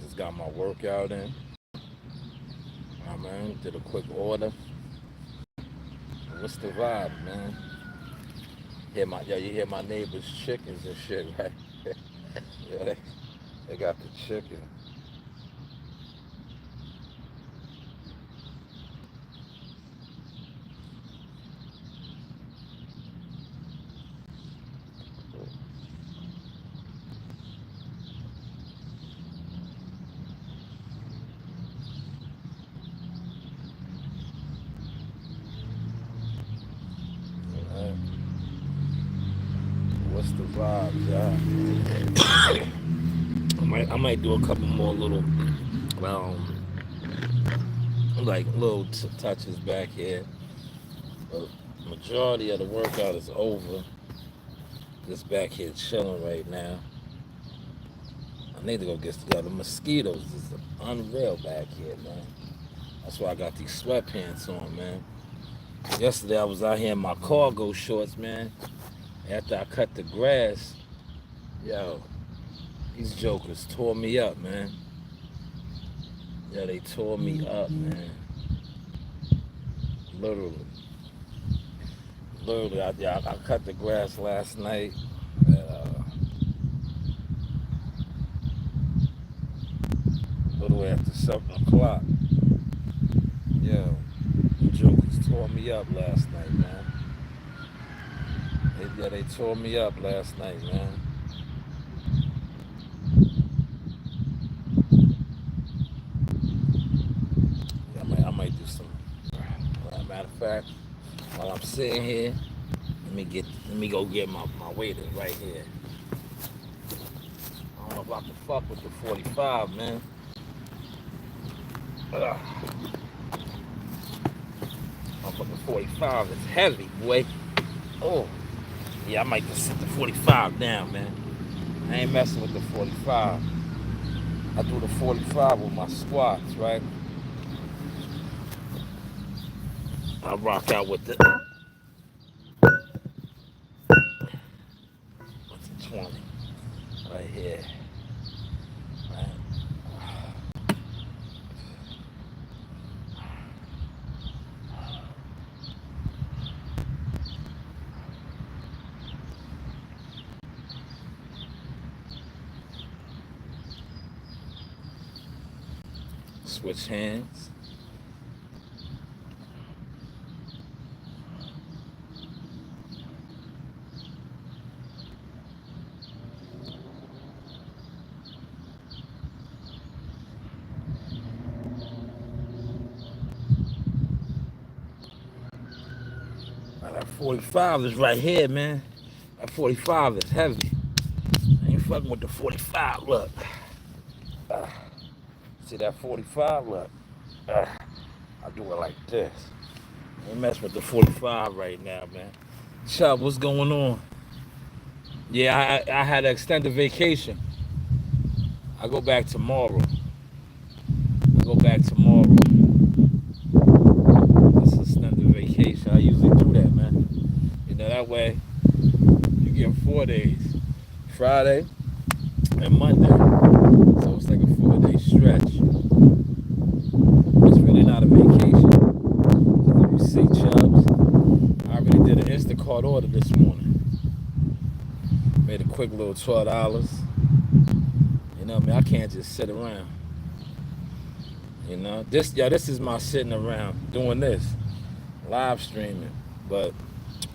Just got my workout in. Man, did a quick order. What's the vibe, man? You hear my neighbor's chickens and shit, right? Yeah, they got the chicken. Uh, what's the vibes, y'all? I might do a couple more little, um, like little touches back here. But majority of the workout is over. Just back here chilling right now. I need to go get the mosquitoes. Is unreal back here, man. That's why I got these sweatpants on, man. Yesterday I was out here in my cargo shorts, man. After I cut the grass, yo, these jokers tore me up, man. Yeah, they tore me up, man. Literally. Literally, I cut the grass last night. A little after 7 o'clock. Yeah, the jokers tore me up last night, man. They tore me up last night, man. Yeah, I might do some. Matter of fact, while I'm sitting here, let me go get my waiters right here. I don't know if I can fuck with the 45, man. Ugh. Motherfucking 45 is heavy, boy. Oh, yeah, I might just sit the 45 down, man. I ain't messing with the 45. I do the 45 with my squats, right? I rock out with the 20 right here. Right. Switch hands. That 45 is right here, man. That 45 is heavy. I ain't fucking with the 45. Look. See that 45? Look. I do it like this. I ain't messing with the 45 right now, man. Chubb, what's going on? Yeah, I had an extended vacation. I go back tomorrow. It's an extended vacation. I usually do that, man. You know, that way you get 4 days. Friday and Monday. So it's like a 4-day stretch. It's really not a vacation. You see, Chubbs, I already did an Instacart order this morning. Made a quick little $12. You know what I mean? I can't just sit around. You know, this is my sitting around doing this, live streaming. But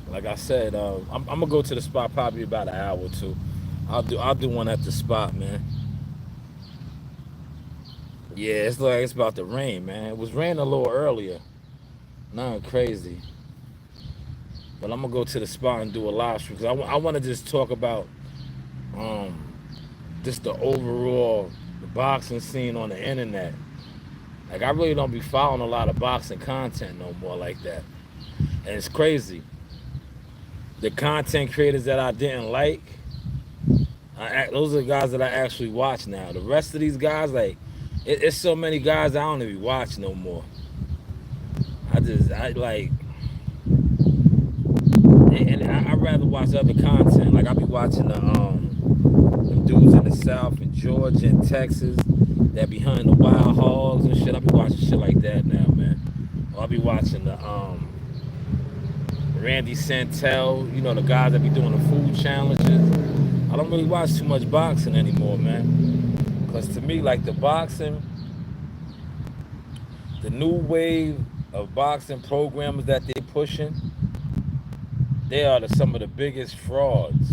like I said, I'm gonna go to the spot probably about an hour or two. I'll do one at the spot, man. Yeah, it's like it's about to rain, man. It was raining a little earlier. Nothing crazy. But I'm gonna go to the spot and do a live stream because I want to just talk about just the overall the boxing scene on the internet. Like I really don't be following a lot of boxing content no more like that, and it's crazy. The content creators that I didn't like, those are the guys that I actually watch now. The rest of these guys, like, it's so many guys I don't even watch no more. I like, and I'd rather watch other content. Like I be watching the dudes in the South, in Georgia, and Texas. that behind the wild hogs and shit. I be watching shit like that now, man. Or I be watching the Randy Santel, you know, the guys that be doing the food challenges. I don't really watch too much boxing anymore, man. Cause to me, like the boxing, the new wave of boxing programmers that they pushing, they are some of the biggest frauds,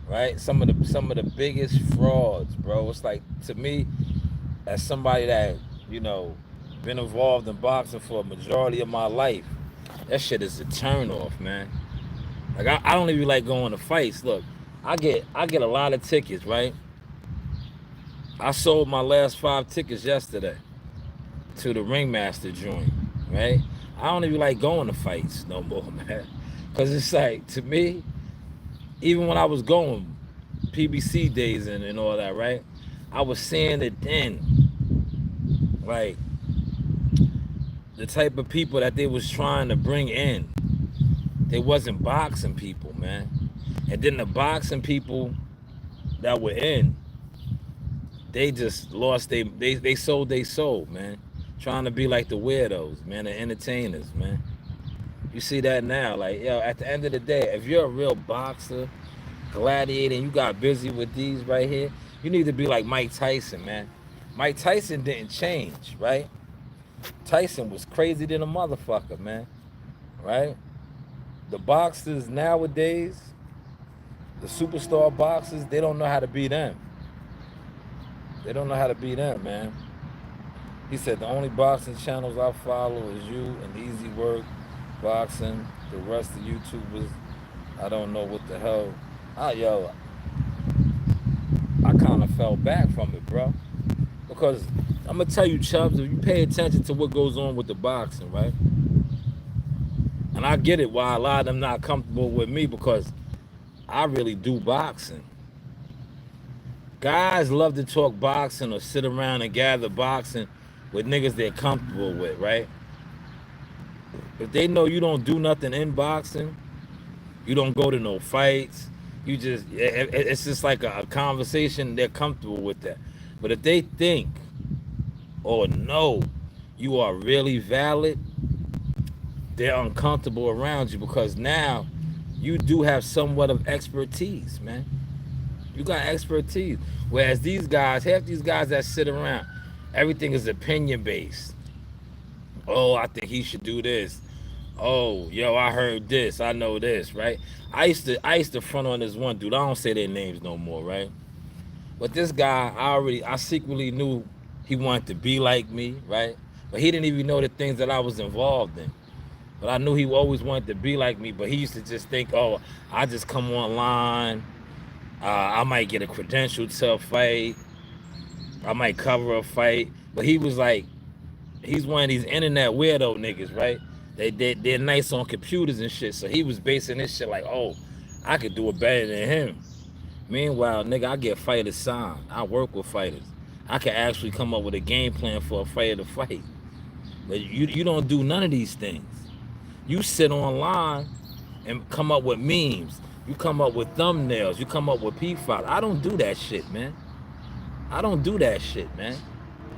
right? Some of the biggest frauds, bro. It's like to me, as somebody that you know been involved in boxing for a majority of my life, that shit is a turn off, man. Like I don't even like going to fights. Look, I get a lot of tickets, right? I sold my last 5 tickets yesterday to the ringmaster joint, right? I don't even like going to fights no more, man. Cause it's like to me, even when I was going PBC days and all that, right? I was seeing it then, like the type of people that they was trying to bring in. They wasn't boxing people, man. And then the boxing people that were in, they just lost they sold their soul, man. Trying to be like the weirdos, man, the entertainers, man. You see that now, like yo. At the end of the day, if you're a real boxer, gladiator, and you got busy with these right here, you need to be like Mike Tyson, man. Mike Tyson didn't change, right? Tyson was crazy than a motherfucker, man. Right? The boxers nowadays, the superstar boxers, they don't know how to beat them. They don't know how to beat them, man. He said the only boxing channels I follow is you and Easy Work Boxing. The rest of YouTubers, I don't know what the hell. Yo, I kind of fell back from it, bro. Because I'm gonna tell you, Chubbs, if you pay attention to what goes on with the boxing, right? And I get it why a lot of them not comfortable with me because I really do boxing. Guys love to talk boxing or sit around and gather boxing with niggas they're comfortable with, right? If they know you don't do nothing in boxing, you don't go to no fights, you just, it's just like a conversation, they're comfortable with that. But if they think or know you are really valid, they're uncomfortable around you because now you do have somewhat of expertise, man. You got expertise. Whereas these guys, half these guys that sit around, everything is opinion based. Oh, I think he should do this. Oh, yo, I heard this. I know this, right? I used to front on this one dude. I don't say their names no more, right? But this guy, I secretly knew he wanted to be like me, right? But he didn't even know the things that I was involved in. But I knew he always wanted to be like me. But he used to just think, oh, I just come online. I might get a credential to a fight. I might cover a fight. But he was like, he's one of these internet weirdo niggas, right? They're nice on computers and shit. So he was basing this shit like, oh, I could do it better than him. Meanwhile, nigga, I get fighters signed. I work with fighters. I can actually come up with a game plan for a fighter to fight. But you don't do none of these things. You sit online and come up with memes. You come up with thumbnails. You come up with P5. I don't do that shit, man. I don't do that shit, man.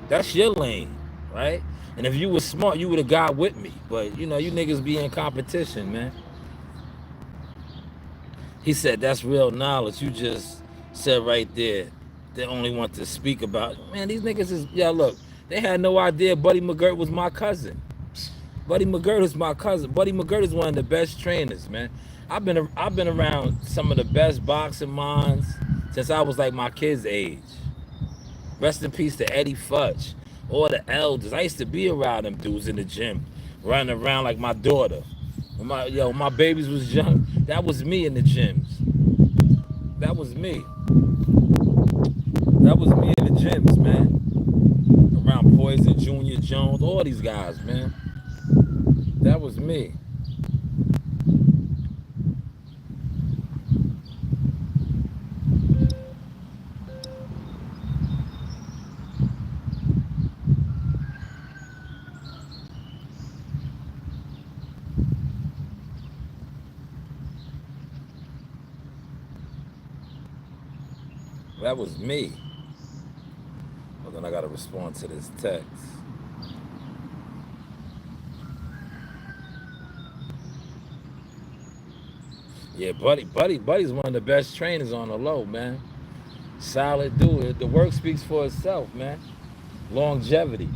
That's your lane, right? And if you was smart, you would have got with me. But you know, you niggas be in competition, man. He said that's real knowledge. You just said right there. They only want to speak about. Man, these niggas is yeah. Look, they had no idea Buddy McGirt was my cousin. Buddy McGirt is my cousin. Buddy McGirt is one of the best trainers, man. I've been around some of the best boxing minds since I was like my kid's age. Rest in peace to Eddie Futch, all the elders. I used to be around them dudes in the gym, running around like my daughter. When my babies was young, that was me in the gyms. That was me. That was me in the gyms, man. Around Poison, Junior Jones, all these guys, man. That was me. That was me. Then I gotta respond to this text. Yeah, Buddy's one of the best trainers on the low, man. Solid dude. The work speaks for itself, man. Longevity.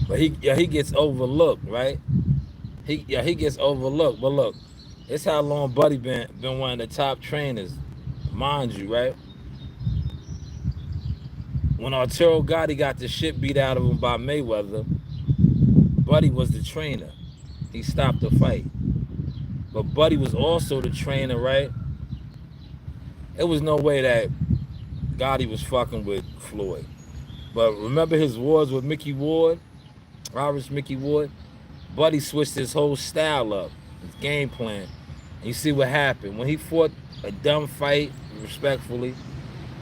But he gets overlooked, right? He gets overlooked. But look, it's how long Buddy been one of the top trainers, mind you, right? When Arturo Gotti got the shit beat out of him by Mayweather, Buddy was the trainer. He stopped the fight. But Buddy was also the trainer, right? It was no way that Gotti was fucking with Floyd. But remember his wars with Mickey Ward, Irish Mickey Ward? Buddy switched his whole style up, his game plan. And you see what happened. When he fought a dumb fight, respectfully,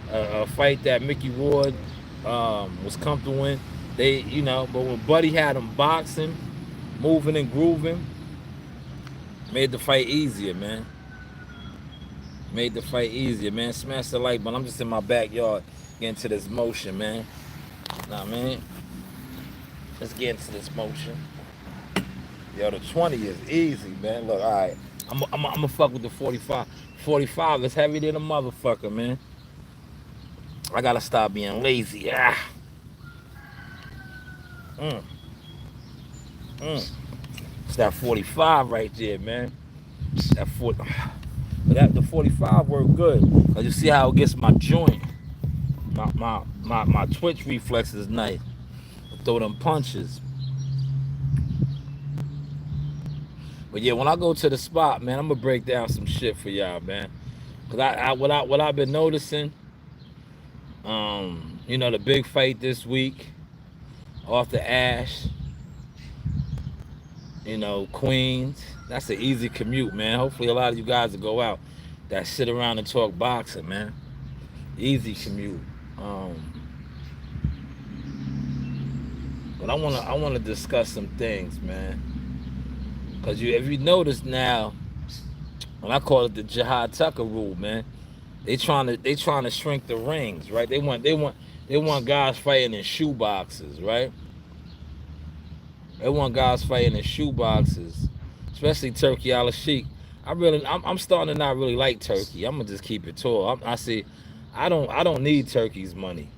a fight that Mickey Ward was comfortable in, but when Buddy had him boxing, moving and grooving, made the fight easier, man. Made the fight easier, man. Smash the like button. I'm just in my backyard getting to this motion, man. Nah, man. Let's get into this motion. Yo, the 20 is easy, man. Look, all right. I'm gonna fuck with the 45. 45 is heavy than a motherfucker, man. I gotta stop being lazy. Ah. It's that 45 right there, man. That 40. But the 45 worked good. Cause you see how it gets my joint. My twitch reflex is nice. I throw them punches. But yeah, when I go to the spot, man, I'm gonna break down some shit for y'all, man. Cause what I've been noticing, the big fight this week, Arthur Ashe, Queens. That's an easy commute, man. Hopefully a lot of you guys will go out that sit around and talk boxing, man. Easy commute. But I wanna discuss some things, man. Cause if you notice now, when I call it the Jihad Tucker rule, man, they trying to shrink the rings, right? They want guys fighting in shoe boxes, right? They want guys fighting in shoe boxes, especially Turkey Al-Sheikh. I'm starting to not really like Turkey. I'm gonna just keep it tall. I don't need Turkey's money.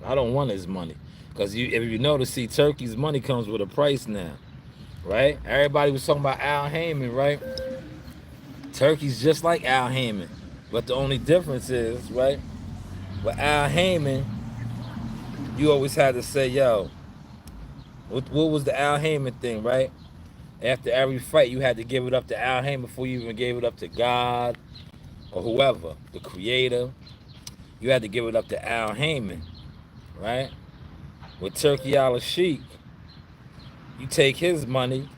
I don't want his money, cause if you notice, see, Turkey's money comes with a price now, right? Everybody was talking about Al Heyman, right? Turkey's just like Al Heyman, but the only difference is, right? With Al Heyman, you always had to say, yo, what was the Al Heyman thing, right? After every fight, you had to give it up to Al Heyman before you even gave it up to God or whoever, the creator. You had to give it up to Al Heyman, right? With Turkey Al-Sheikh, you take his money,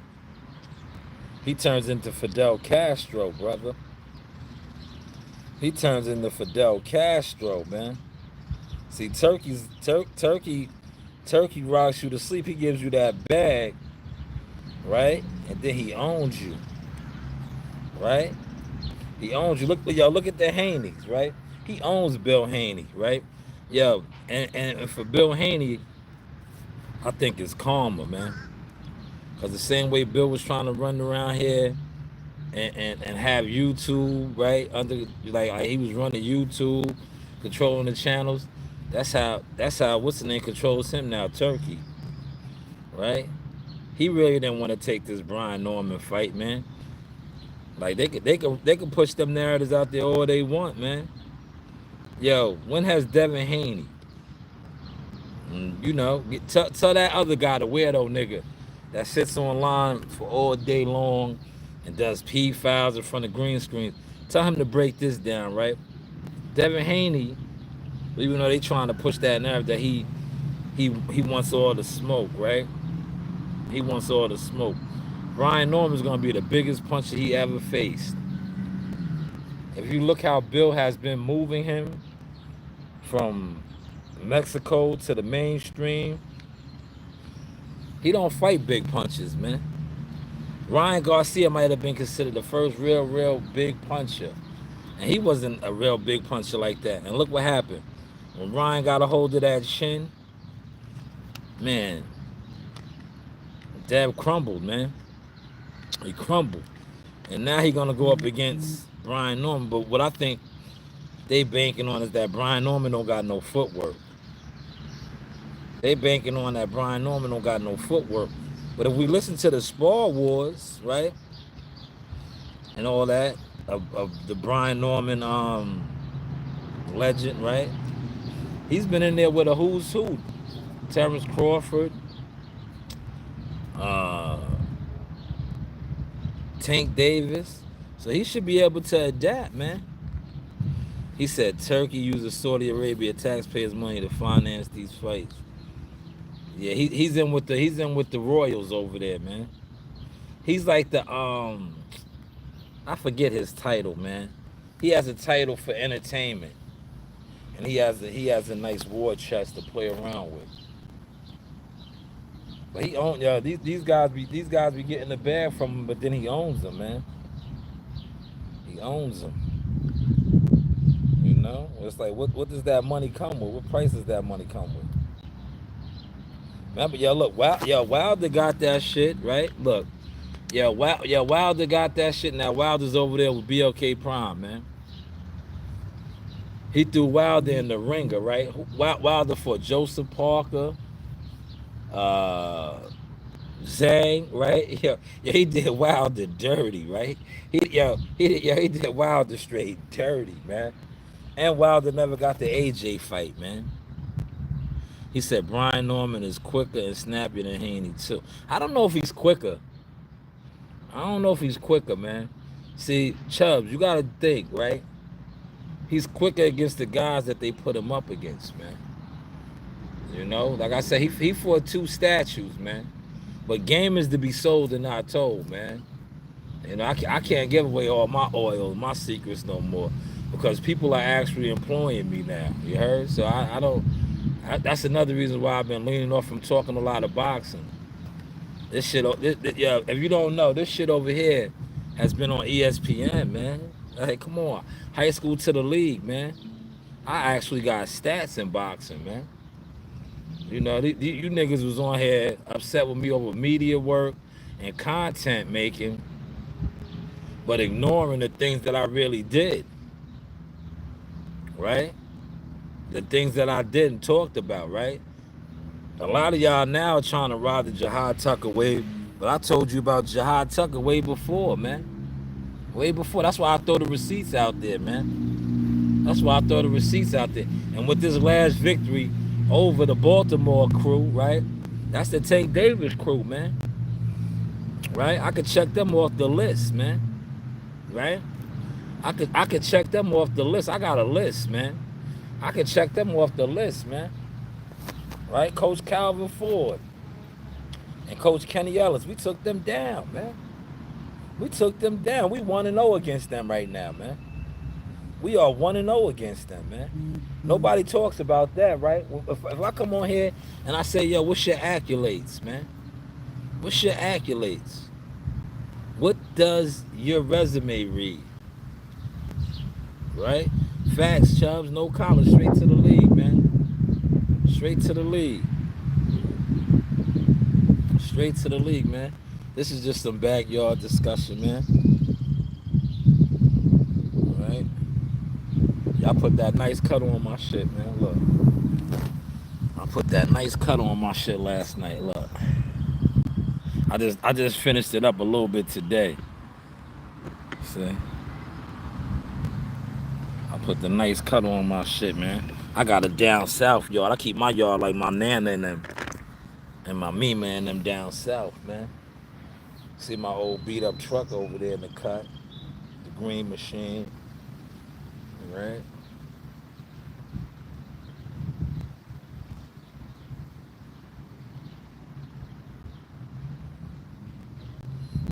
he turns into Fidel Castro, brother. He turns into Fidel Castro, man. See, Turkey rocks you to sleep. He gives you that bag, right? And then he owns you, right? He owns you. Look at the Haneys, right? He owns Bill Haney, right? Yo, and for Bill Haney, I think it's karma, man. Cause the same way Bill was trying to run around here and have YouTube, right? Like he was running YouTube, controlling the channels. That's how what's the name controls him now, Turkey. Right? He really didn't want to take this Brian Norman fight, man. Like they could push them narratives out there all they want, man. Yo, when has Devin Haney? Tell that other guy, the weirdo nigga, that sits online for all day long and does P files in front of green screens. Tell him to break this down, right? Devin Haney, even though they trying to push that narrative that he wants all the smoke, right? He wants all the smoke. Brian Norman's gonna be the biggest puncher he ever faced. If you look how Bill has been moving him from Mexico to the mainstream, he don't fight big punches, man. Ryan Garcia might have been considered the first real big puncher. And he wasn't a real big puncher like that. And look what happened. When Ryan got a hold of that chin, man, Dab crumbled, man. He crumbled. And now he gonna go up against Brian Norman. But what I think they banking on is that Brian Norman don't got no footwork. They banking on that Brian Norman don't got no footwork. But if we listen to the Spar Wars, right, and all that of the Brian Norman legend, right? He's been in there with a who's who. Terrence Crawford, uh, Tank Davis. So he should be able to adapt, man. He said Turkey uses Saudi Arabia taxpayers' money to finance these fights. Yeah, he's in with the Royals over there, man. He's like the I forget his title, man. He has a title for entertainment, and he has a nice war chest to play around with. But he own these guys be getting the bag from him, but then he owns them, man. He owns them. You know, it's like what does that money come with? What price does that money come with? Remember, yo, look, Wilder got that shit, right? Look, Wilder got that shit. Now Wilder's over there with BLK Prime, man. He threw Wilder in the ringer, right? Wilder for Joseph Parker, uh, Zhang, right? He did Wilder dirty, right? He did Wilder straight dirty, man. And Wilder never got the AJ fight, man. He said Brian Norman is quicker and snappier than Haney too. I don't know if he's quicker. I don't know if he's quicker, man. See, Chubbs, you gotta think, right? He's quicker against the guys that they put him up against, man. You know, like I said, he fought two statues, man. But game is to be sold and not told, man. You know, I can't give away all my oil, my secrets no more, because people are actually employing me now. You heard? So I don't. That's another reason why I've been leaning off from talking a lot of boxing. This shit, yeah. If you don't know, this shit over here has been on ESPN, man. Like, come on, high school to the league, man. I actually got stats in boxing, man. You know, you niggas was on here upset with me over media work and content making, but ignoring the things that I really did, right? The things that I did and talked about, right? A lot of y'all now trying to ride the Jihad Tucker wave, but I told you about Jihad Tucker way before, man. Way before. That's why I throw the receipts out there, man. That's why I throw the receipts out there. And with this last victory over the Baltimore crew, right? That's the Tank Davis crew, man. Right? I could check them off the list, man. Right? I could check them off the list. I got a list, man. I could check them off the list, man. Right? Coach Calvin Ford and Coach Kenny Ellis, we took them down, man. We took them down. We 1-0 against them right now, man. We are 1-0 against them, man. Nobody talks about that, right? If I come on here and I say, yo, what's your accolades, man? What's your accolades? What does your resume read? Right? Facts, Chubbs, no collar, straight to the league, man. Straight to the league. Straight to the league, man. This is just some backyard discussion, man. Right? Y'all put that nice cut on my shit, man. Look. I put that nice cut on my shit last night. Look. I just finished it up a little bit today. See? I put the nice cut on my shit, man. I got a down south yard. I keep my yard like my nana and them and my Mima and them down south, man. See my old beat up truck over there in the cut. The green machine. Right?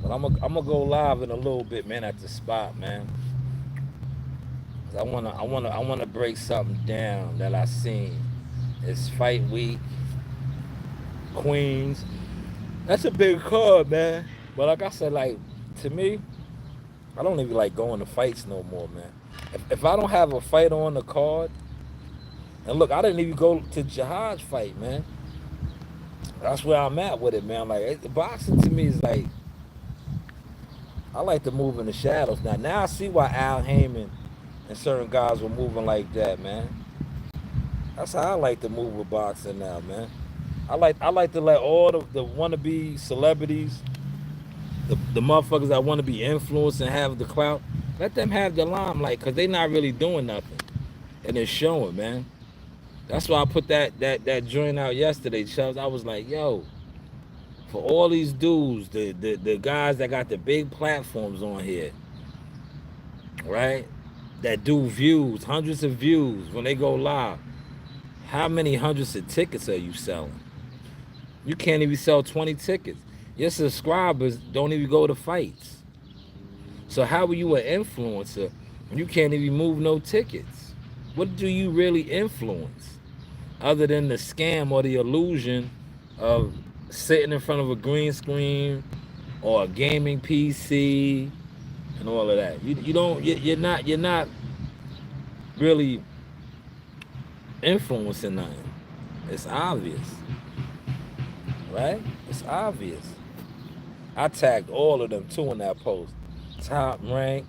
But I'm gonna go live in a little bit, man, at the spot, man. 'Cause I wanna break something down that I seen. It's fight week, Queens. That's a big card, man. But like I said, like to me, I don't even like going to fights no more, man. If I don't have a fight on the card, And look, I didn't even go to Jihad's fight, man. That's where I'm at with it, man. Like boxing to me is like I like to move in the shadows. Now I see why Al Heyman and certain guys were moving like that, man. That's how I like to move with boxing now, man. I like to let all the wannabe celebrities, the motherfuckers that want to be influenced and have the clout, let them have the limelight because they not really doing nothing. And it's showing, man. That's why I put that joint out yesterday, Chubbs. I was like, yo, for all these dudes, the guys that got the big platforms on here, right? That do views, hundreds of views when they go live. How many hundreds of tickets are you selling? You can't even sell 20 tickets. Your subscribers don't even go to fights. So how are you an influencer when you can't even move no tickets? What do you really influence? Other than the scam or the illusion of sitting in front of a green screen or a gaming PC and all of that. You don't you're not really influencing nothing. It's obvious, right? It's obvious. I tagged all of them too in that post. Top rank.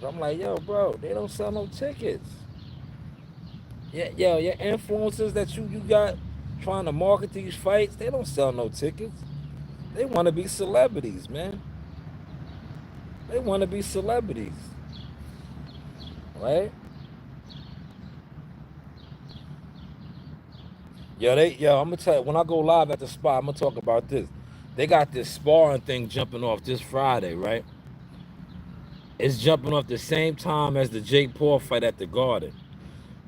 I'm like, yo, bro, they don't sell no tickets. Yeah, yo, your influencers that you got trying to market these fights, they don't sell no tickets. They want to be celebrities, man. They want to be celebrities, right? I'm gonna tell you, when I go live at the spot, I'm gonna talk about this. They got this sparring thing jumping off this Friday, right? It's jumping off the same time as the Jake Paul fight at the Garden.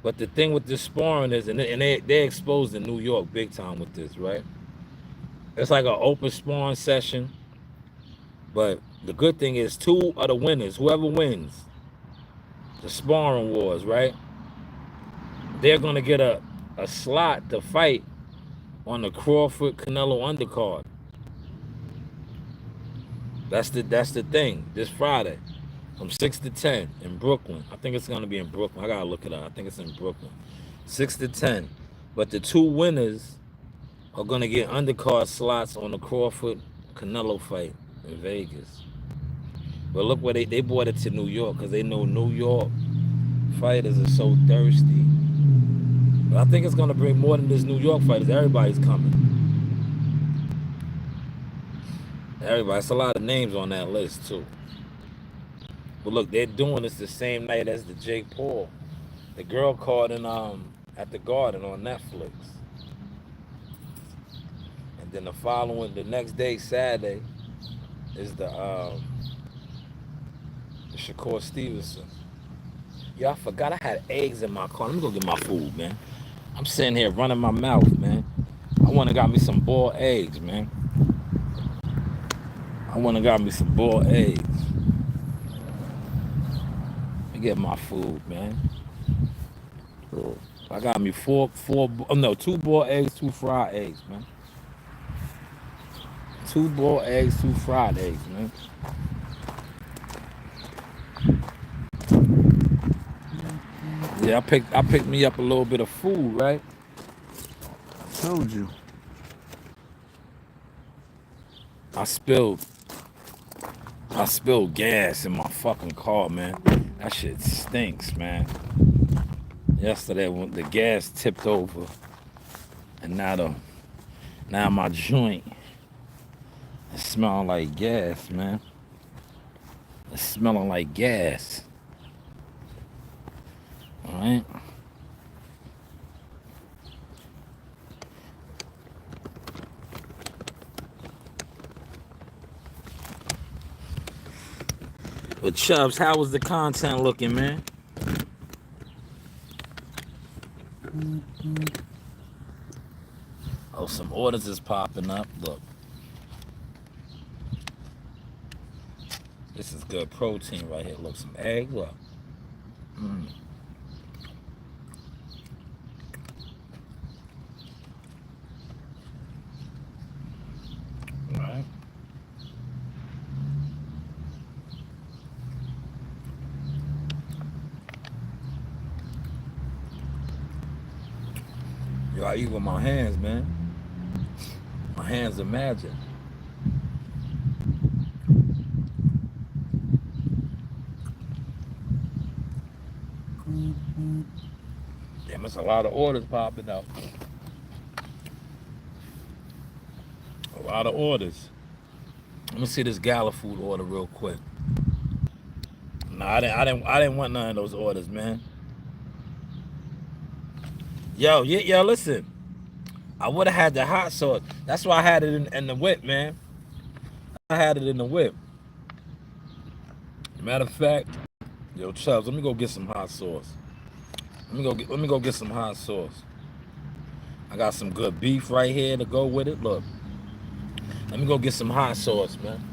But the thing with this sparring is, and they exposed in New York big time with this, right? It's like an open sparring session. But the good thing is, two of the winners, whoever wins the sparring wars, right? They're gonna get a slot to fight on the Crawford Canelo undercard. That's the thing. This Friday, from 6 to 10 in Brooklyn. I think it's gonna be in Brooklyn. I gotta look it up. I think it's in Brooklyn. 6 to 10. But the two winners are gonna get undercard slots on the Crawford Canelo fight in Vegas. But look where they brought it to New York because they know New York fighters are so thirsty. But I think it's gonna bring more than just New York fighters. Everybody's coming. Everybody. It's a lot of names on that list too. But look, they're doing this the same night as the Jake Paul. The girl called in at the Garden on Netflix. And then the next day, Saturday, is the Shakur Stevenson. Yeah, I forgot I had eggs in my car. Let me go get my food, man. I'm sitting here running my mouth, man. I wanna got me some boiled eggs, man. I wanna got me some boiled eggs. Let me get my food, man. I got me two boiled eggs, two fried eggs, man. Two boiled eggs, two fried eggs, man. Yeah, I picked me up a little bit of food, right? Told you. I spilled gas in my fucking car, man. That shit stinks, man. Yesterday when the gas tipped over, and now my joint is smelling like gas, man. It's smelling like gas. All right. But Chubbs, how was the content looking, man? Oh, some orders is popping up. Look. This is good protein right here. Look, some egg. Look. All right. Yo, I eat with my hands, man. My hands are magic. Damn, it's a lot of orders popping out. A lot of orders. Let me see this Gala food order real quick. Nah, I didn't want none of those orders, man. Yo, yeah, yo, listen. I would have had the hot sauce. That's why I had it in the whip, man. I had it in the whip. Matter of fact, yo, Chubbs, let me go get some hot sauce. Let me go get some hot sauce. I got some good beef right here to go with it. Look, let me go get some hot sauce, man.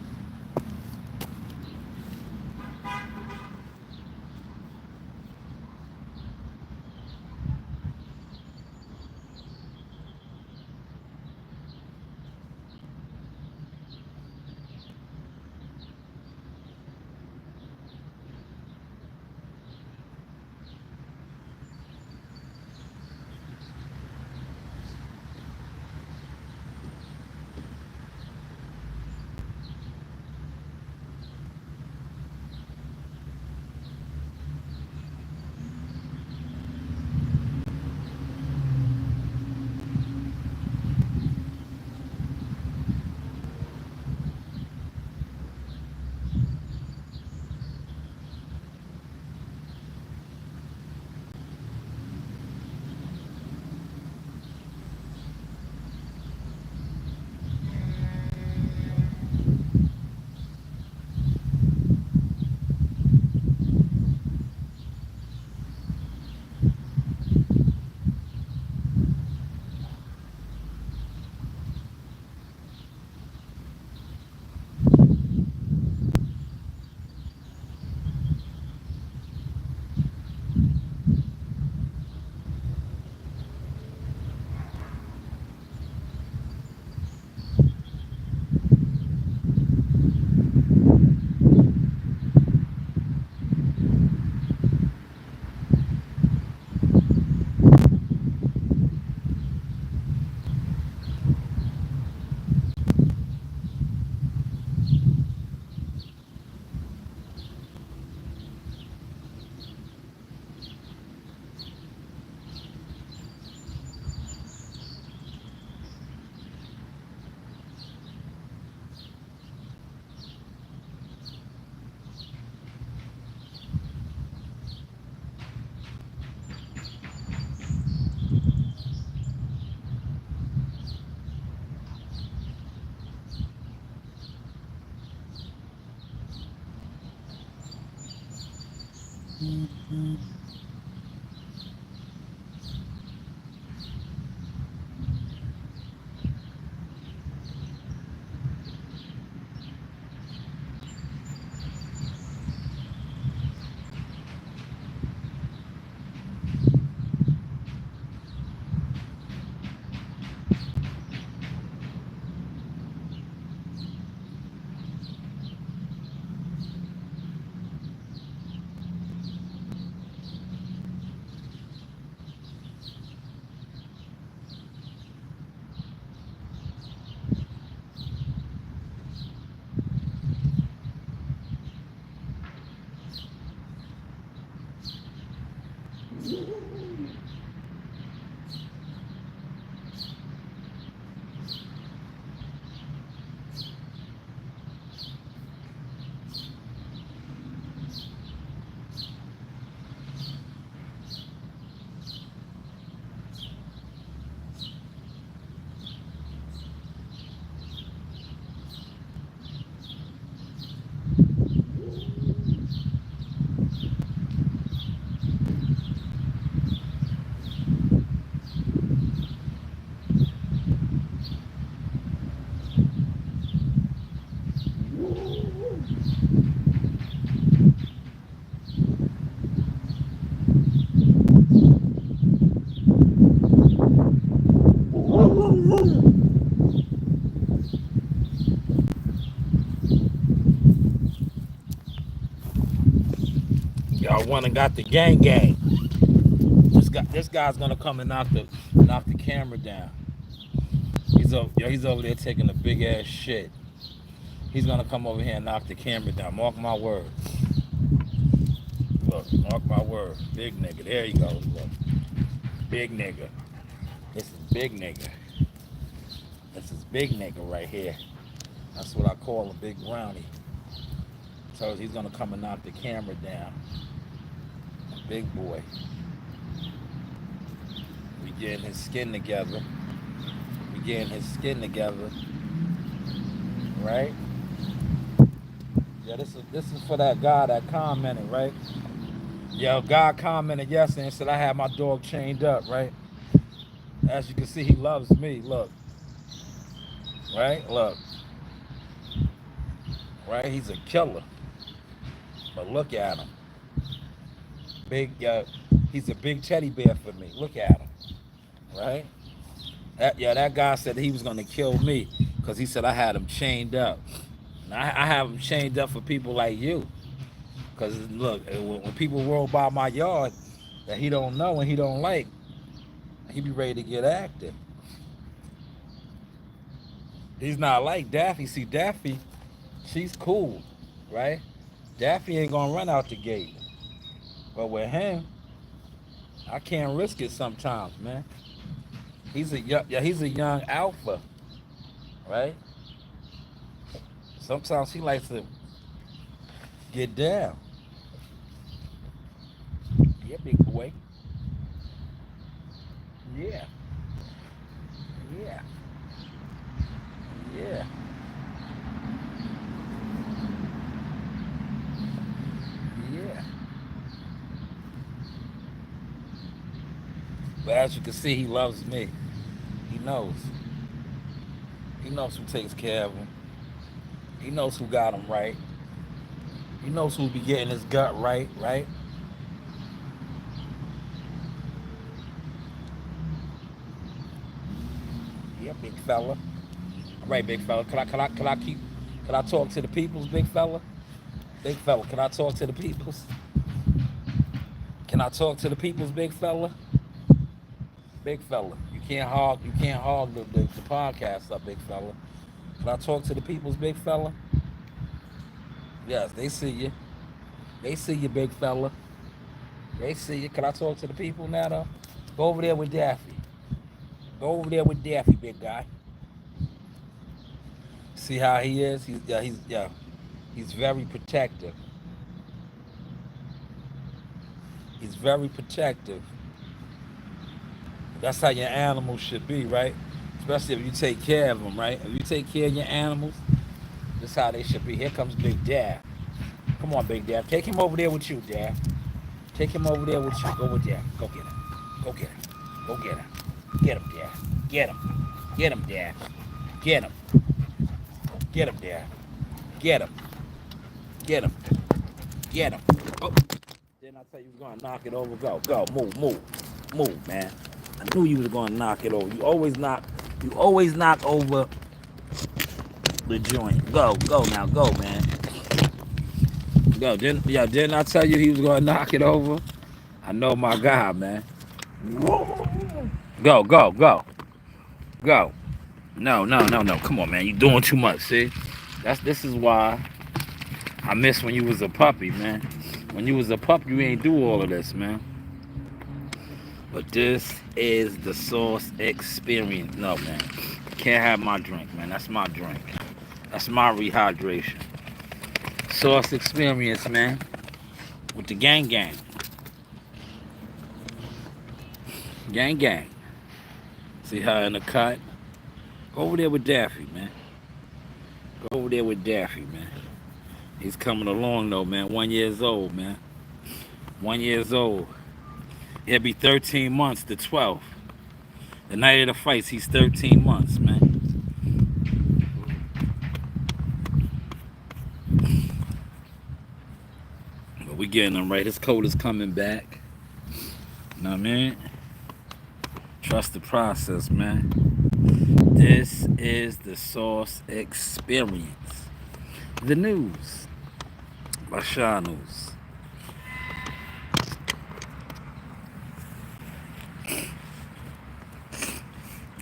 Y'all wanna got the gang gang. this guy's gonna come and knock the camera down. He's over there taking a big ass shit. He's gonna come over here and knock the camera down. Mark my word. Look, mark my word. Big nigga. There he goes. Look. Big nigga. This is big nigga. This is big nigga right here. That's what I call a big brownie. So he's gonna come and knock the camera down. Big boy. We getting his skin together. We getting his skin together. Right? Yeah, this is for that guy that commented, right? Yo, God commented yesterday and said I had my dog chained up, right? As you can see, he loves me. Look. Right? Look. Right? He's a killer. But look at him. Big, he's a big teddy bear for me. Look at him. Right? That guy said he was going to kill me because he said I had him chained up. And I have him chained up for people like you. Because, look, when people roll by my yard that he don't know and he don't like, he be ready to get active. He's not like Daffy. See, Daffy, she's cool, right? Daffy ain't going to run out the gate. But with him, I can't risk it sometimes, man. He's a young alpha, right? Sometimes he likes to get down. Yeah, big boy. Yeah. Yeah. Yeah. Yeah. But as you can see, he loves me. He knows. He knows who takes care of him. He knows who got him right. He knows who be getting his gut right, right? Yeah, big fella. All right, big fella. Can I talk to the peoples, big fella? Big fella, can I talk to the peoples? Can I talk to the peoples, big fella? Big fella. You can't hog the podcast up, big fella. Can I talk to the peoples, big fella? Yes, they see you. They see you, big fella. They see you. Can I talk to the people now, though? Go over there with Daffy. Go over there with Daffy, big guy. See how he is? He's very protective. He's very protective. That's how your animals should be, right? Especially if you take care of them, right? If you take care of your animals, that's how they should be. Here comes Big Dad. Come on, Big Dad. Take him over there with you, Dad. Take him over there with you. Go with Dad. Go get him. Go get him. Go get him. Get him, Dad. Get him. Get him, Dad. Get him. Get him, Dad. Get him. Get him. Get him. Oh. Didn't I tell you was gonna knock it over? Go. Go. Move. Move. Move, man. I knew you was gonna knock it over. You always knock over the joint. Go. Go now. Go, man. Go. Didn't I tell you he was gonna knock it over? I know my guy, man. Go. Go. Go. Go. No. Come on, man. You doing too much, see? This is why I miss when you was a puppy, man. When you was a pup, you ain't do all of this, man. But this is the Sauce experience. No, man. Can't have my drink, man. That's my drink. That's my rehydration. Sauce experience, man. With the gang. Gang. See how in the cut? Go over there with Daffy, man. Go over there with Daffy, man. He's coming along, though, man. 1 year old, man. 1 year old. He'll be 13 months the 12th. The night of the fights, he's 13 months, man. But we getting him right. His coat is coming back. You know what I mean? Trust the process, man. This is the Sauce experience. The news by Shanewz.